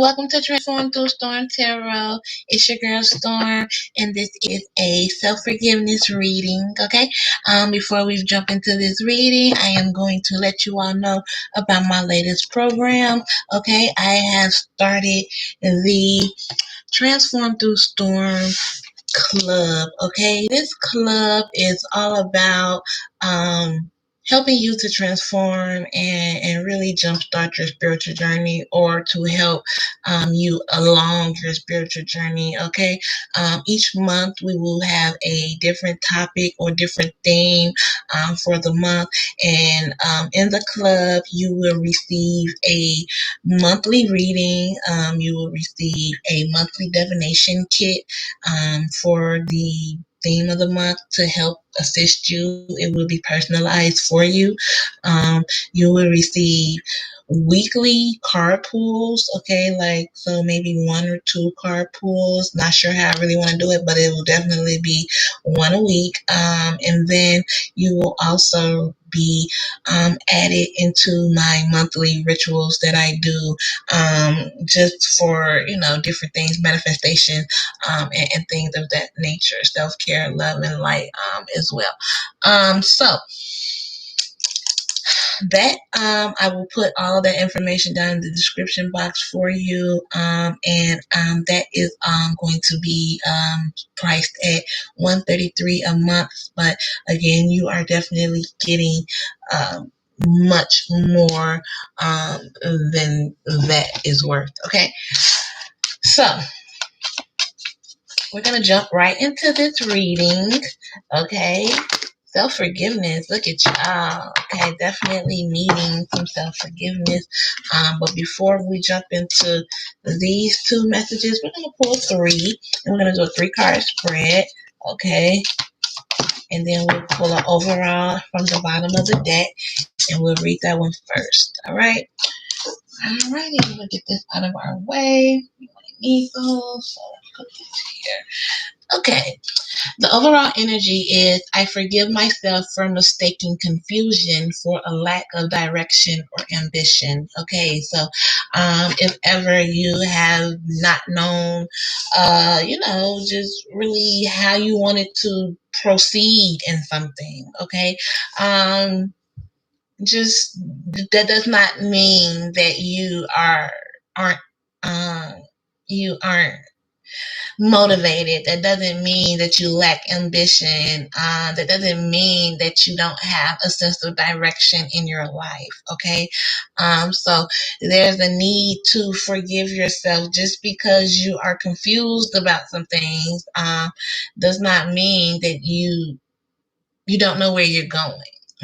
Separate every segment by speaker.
Speaker 1: welcome to Transform Through Storm Tarot. It's your girl Storm, and this is a self-forgiveness reading, okay? Before we jump into this reading, I am going to let you all know about my latest program, okay? I have started the Transform Through Storm Club, okay? This club is all about helping you to transform and really jumpstart your spiritual journey, or to help you along your spiritual journey, okay? Each month we will have a different topic or different theme for the month, and in the club you will receive a monthly reading. You will receive a monthly divination kit for the theme of the month to help assist you. It will be personalized for you. You will receive weekly card pulls, okay? Like, so maybe 1 or 2 card pulls. Not sure how I really want to do it, but it will definitely be 1 a week. And then you will also be added into my monthly rituals that I do, just for, different things, manifestation, and things of that nature, self-care, love, and light, as well. So that I will put all of that information down in the description box for you, and that is going to be priced at $133 a month. But again, you are definitely getting much more than that is worth. Okay, so we're gonna jump right into this reading. Okay. Self-forgiveness. Look at y'all. Okay, definitely needing some self-forgiveness. But before we jump into these 2 messages, we're going to pull 3. And we're going to do a 3-card spread. Okay. And then we'll pull an overall from the bottom of the deck. And we'll read that one first. All right. All righty. I'm going to get this out of our way. We might need those. So let's put this here. Okay. The overall energy is, I forgive myself for mistaking confusion for a lack of direction or ambition. Okay, so if ever you have not known, just really how you wanted to proceed in something, okay, just that does not mean that you aren't motivated. That doesn't mean that you lack ambition. That doesn't mean that you don't have a sense of direction in your life. Okay. So there's a need to forgive yourself. Just because you are confused about some things does not mean that you don't know where you're going.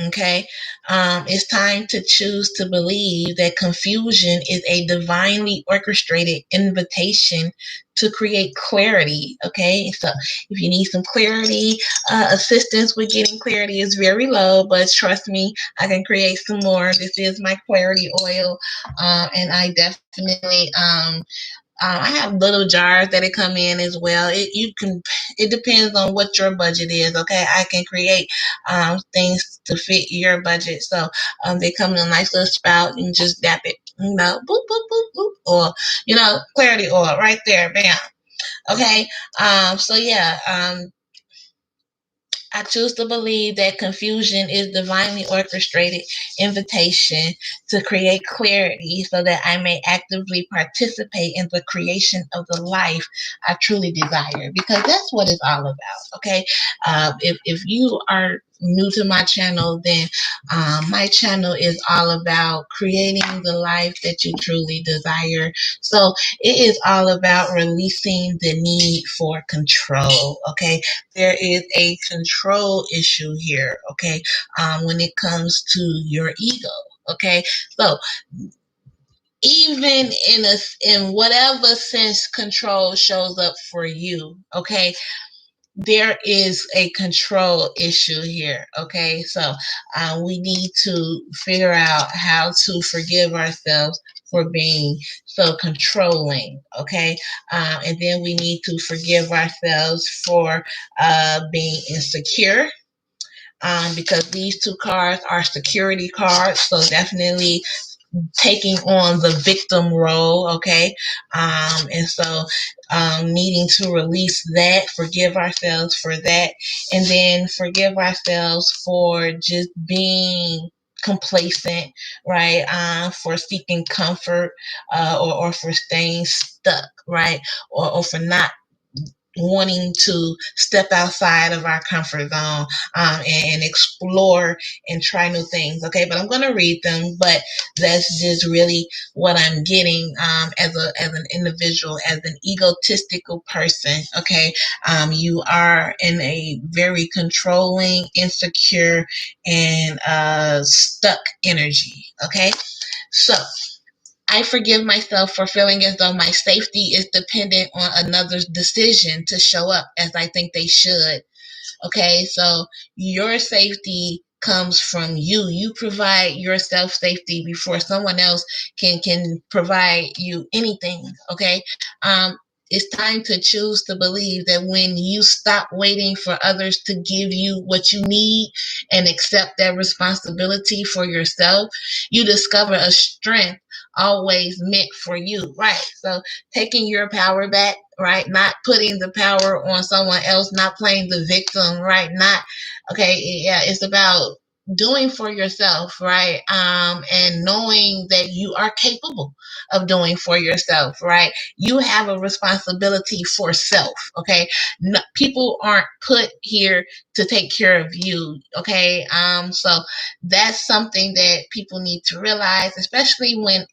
Speaker 1: Okay. It's time to choose to believe that confusion is a divinely orchestrated invitation to create clarity. Okay. So if you need some clarity, assistance with getting clarity is very low, but trust me, I can create some more. This is my clarity oil. And I definitely, I have little jars that it come in as well. It depends on what your budget is. Okay, I can create things to fit your budget. So they come in a nice little spout. You can just dap it, boop boop boop boop, or clarity oil right there, bam. Okay, so yeah, I choose to believe that confusion is divinely orchestrated invitation to create clarity so that I may actively participate in the creation of the life I truly desire, because that's what it's all about. Okay. If you are new to my channel, then my channel is all about creating the life that you truly desire. So it is all about releasing the need for control. Okay. There is a control issue here, okay, when it comes to your ego, okay? So even in whatever sense control shows up for you, okay, there is a control issue here, okay? So we need to figure out how to forgive ourselves for being so controlling, okay? And then we need to forgive ourselves for being insecure, because these 2 cards are security cards. So definitely taking on the victim role, okay? And so needing to release that, forgive ourselves for that, and then forgive ourselves for just being complacent, right? For seeking comfort, or for staying stuck, right? Or for not wanting to step outside of our comfort zone, and explore and try new things. Okay, but I'm going to read them, but that's just really what I'm getting, as an individual, as an egotistical person. Okay, you are in a very controlling, insecure, and stuck energy. Okay, so I forgive myself for feeling as though my safety is dependent on another's decision to show up as I think they should. Okay, so your safety comes from you. You provide yourself safety before someone else can provide you anything. Okay, um, it's time to choose to believe that when you stop waiting for others to give you what you need and accept that responsibility for yourself, you discover a strength always meant for you. Right. So taking your power back, right? Not putting the power on someone else, not playing the victim, right? Not, okay, yeah, it's about doing for yourself, right? And knowing that you are capable of doing for yourself, right? You have a responsibility for self, okay? No, people aren't put here to take care of you, okay? So that's something that people need to realize, especially when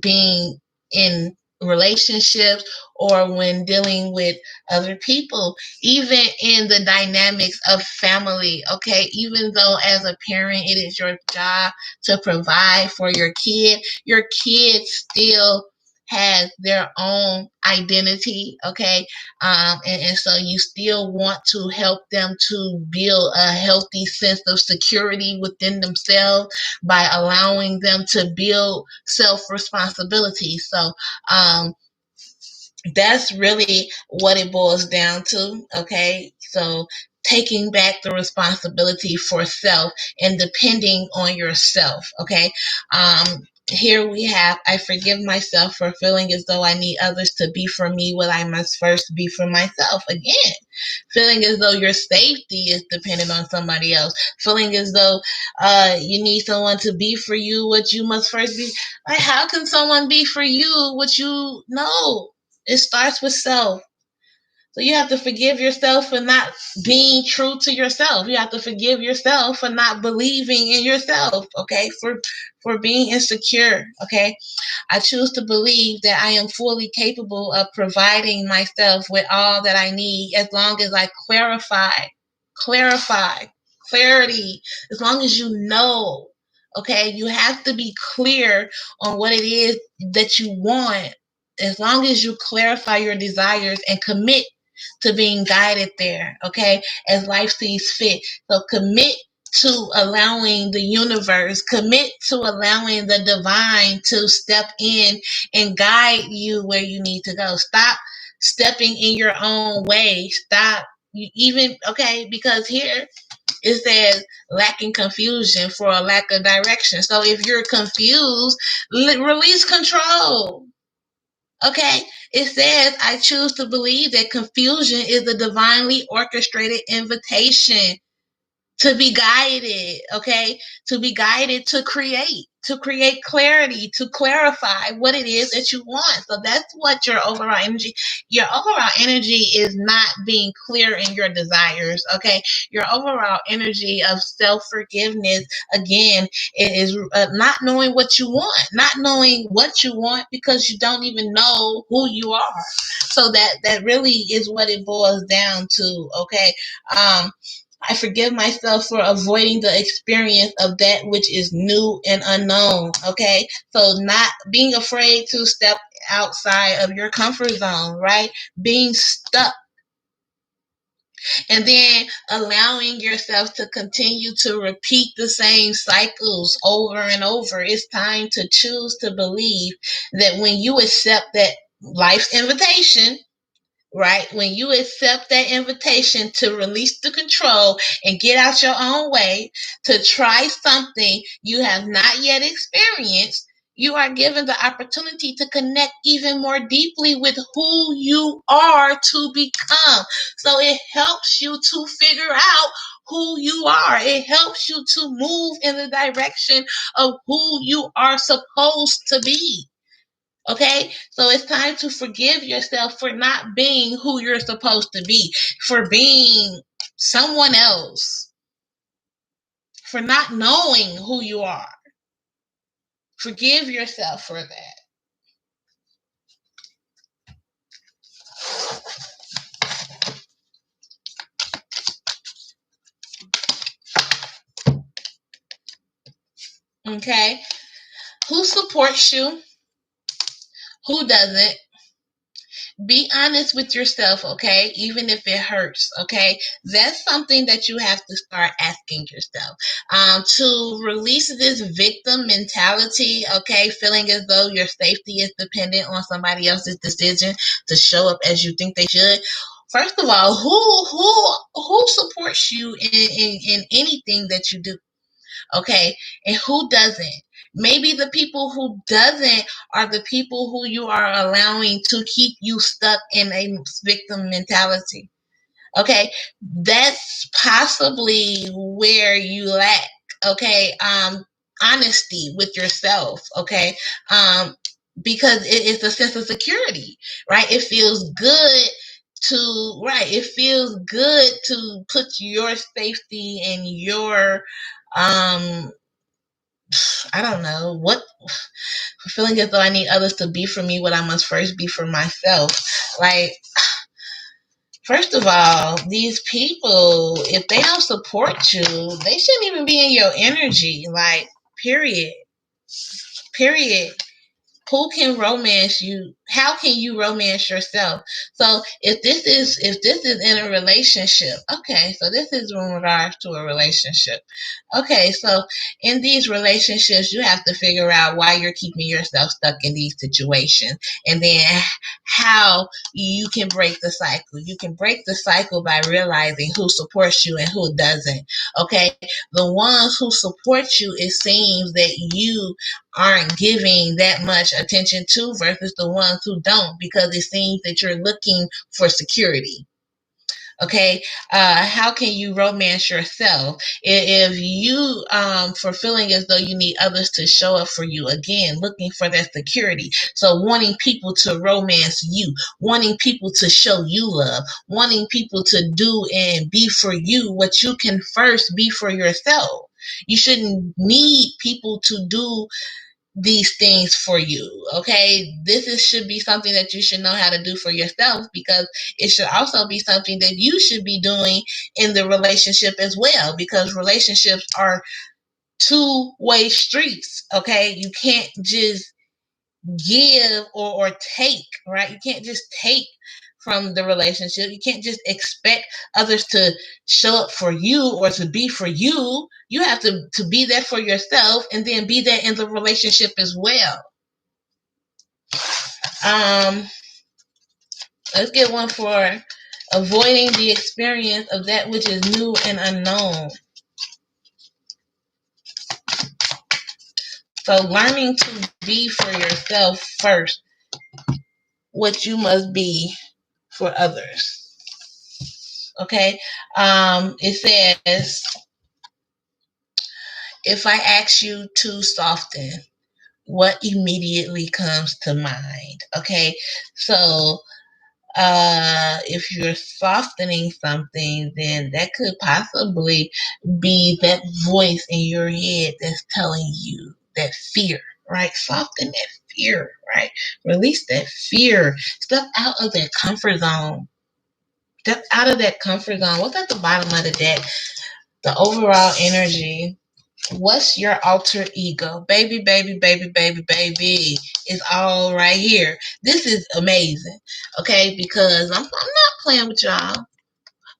Speaker 1: being in relationships or when dealing with other people, even in the dynamics of family. Okay, even though as a parent it is your job to provide for your kid still has their own identity. Okay, and so you still want to help them to build a healthy sense of security within themselves by allowing them to build self responsibility. So that's really what it boils down to. Okay, so taking back the responsibility for self and depending on yourself. Okay, here we have, I forgive myself for feeling as though I need others to be for me what I must first be for myself. Again, feeling as though your safety is dependent on somebody else, feeling as though you need someone to be for you what you must first be. Like, how can someone be for you what you know? It starts with self. So you have to forgive yourself for not being true to yourself. You have to forgive yourself for not believing in yourself, okay? For being insecure, okay? I choose to believe that I am fully capable of providing myself with all that I need as long as I clarify, clarity, as long as you know, okay? You have to be clear on what it is that you want. As long as you clarify your desires and commit to being guided there, okay, as life sees fit. So commit to allowing the universe, commit to allowing the divine to step in and guide you where you need to go. Stop stepping in your own way. Stop even, okay, because here it says lacking confusion for a lack of direction. So if you're confused, release control. Okay, it says, I choose to believe that confusion is a divinely orchestrated invitation to be guided, okay, to be guided to create clarity, to clarify what it is that you want. So that's what your overall energy is not being clear in your desires, okay? Your overall energy of self-forgiveness, again, is not knowing what you want, not knowing what you want because you don't even know who you are. So that really is what it boils down to, okay? I forgive myself for avoiding the experience of that which is new and unknown. Okay. So not being afraid to step outside of your comfort zone, right? Being stuck and then allowing yourself to continue to repeat the same cycles over and over. It's time to choose to believe that when you accept that life's invitation, right? When you accept that invitation to release the control and get out your own way, to try something you have not yet experienced, you are given the opportunity to connect even more deeply with who you are to become. So it helps you to figure out who you are. It helps you to move in the direction of who you are supposed to be. Okay, so it's time to forgive yourself for not being who you're supposed to be, for being someone else, for not knowing who you are. Forgive yourself for that. Okay, who supports you? Who doesn't? Be honest with yourself, okay? Even if it hurts, okay? That's something that you have to start asking yourself. To release this victim mentality, okay? Feeling as though your safety is dependent on somebody else's decision to show up as you think they should. First of all, who supports you in anything that you do? Okay, and who doesn't? Maybe the people who doesn't are the people who you are allowing to keep you stuck in a victim mentality. Okay, that's possibly where you lack. Okay, honesty with yourself. Okay, because it's a sense of security, right? It feels good it feels good to put your safety and your I don't know what, feeling as though I need others to be for me what I must first be for myself. Like, first of all, these people, if they don't support you, they shouldn't even be in your energy. Like, period. Period. Who can romance you? How can you romance yourself? So if this is in a relationship, okay, so this is in regards to a relationship. Okay, so in these relationships, you have to figure out why you're keeping yourself stuck in these situations, and then how you can break the cycle. You can break the cycle by realizing who supports you and who doesn't. Okay, the ones who support you, it seems that you aren't giving that much attention to versus the ones who don't, because it seems that you're looking for security. Okay, how can you romance yourself if you for feeling as though you need others to show up for you, again looking for that security? So wanting people to romance you, wanting people to show you love, wanting people to do and be for you what you can first be for yourself. You shouldn't need people to do these things for you. Okay, should be something that you should know how to do for yourself, because it should also be something that you should be doing in the relationship as well, because relationships are two-way streets. Okay, you can't just give or take, right? You can't just take from the relationship. You can't just expect others to show up for you or to be for you. You have to be there for yourself and then be there in the relationship as well. Let's get one for avoiding the experience of that which is new and unknown. So learning to be for yourself first what you must be for others. Okay, it says, if I ask you to soften, what immediately comes to mind? Okay, so if you're softening something, then that could possibly be that voice in your head that's telling you that fear, right? Soften that fear, right? Release that fear. Step out of that comfort zone. Step out of that comfort zone. What's at the bottom of the deck? The overall energy. What's your alter ego? Baby, baby, baby, baby, baby. It's all right here. This is amazing. Okay, because I'm not playing with y'all.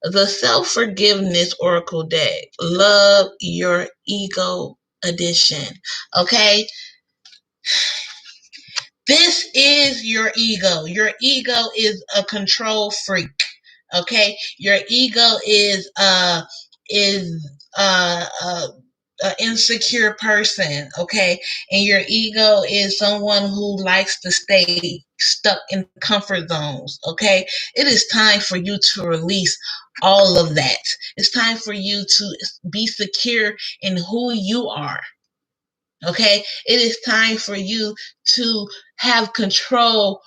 Speaker 1: The Self-Forgiveness Oracle deck. Love Your Ego edition. Okay? This is your ego. Your ego is a control freak. Okay? Your ego is uh an insecure person, okay, and your ego is someone who likes to stay stuck in comfort zones, okay, it is time for you to release all of that. It's time for you to be secure in who you are. Okay, it is time for you to have control,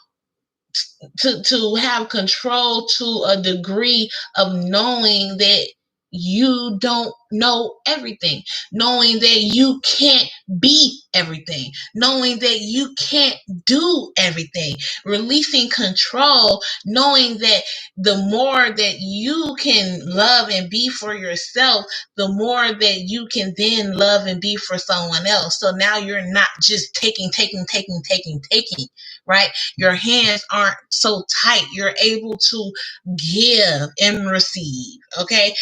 Speaker 1: to have control to a degree of knowing that you don't know everything, knowing that you can't be everything, knowing that you can't do everything, releasing control, knowing that the more that you can love and be for yourself, the more that you can then love and be for someone else. So now you're not just taking, right? Your hands aren't so tight. You're able to give and receive. Okay.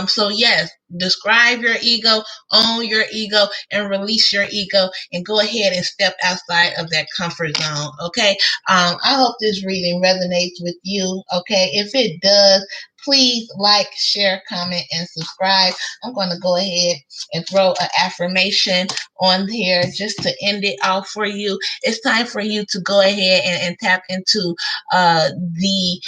Speaker 1: So yes, describe your ego, own your ego, and release your ego, and go ahead and step outside of that comfort zone. Okay. I hope this reading resonates with you. Okay. If it does, please like, share, comment, and subscribe. I'm going to go ahead and throw an affirmation on here just to end it off for you. It's time for you to go ahead and tap into the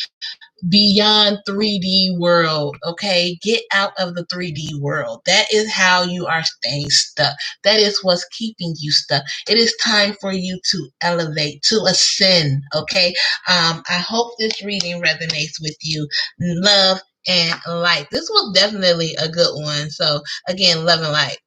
Speaker 1: beyond 3D world. Okay, get out of the 3D world. That is how you are staying stuck. That is what's keeping you stuck. It is time for you to elevate, to ascend. Okay. I hope this reading resonates with you. Love and light. This was definitely a good one. So again, love and light.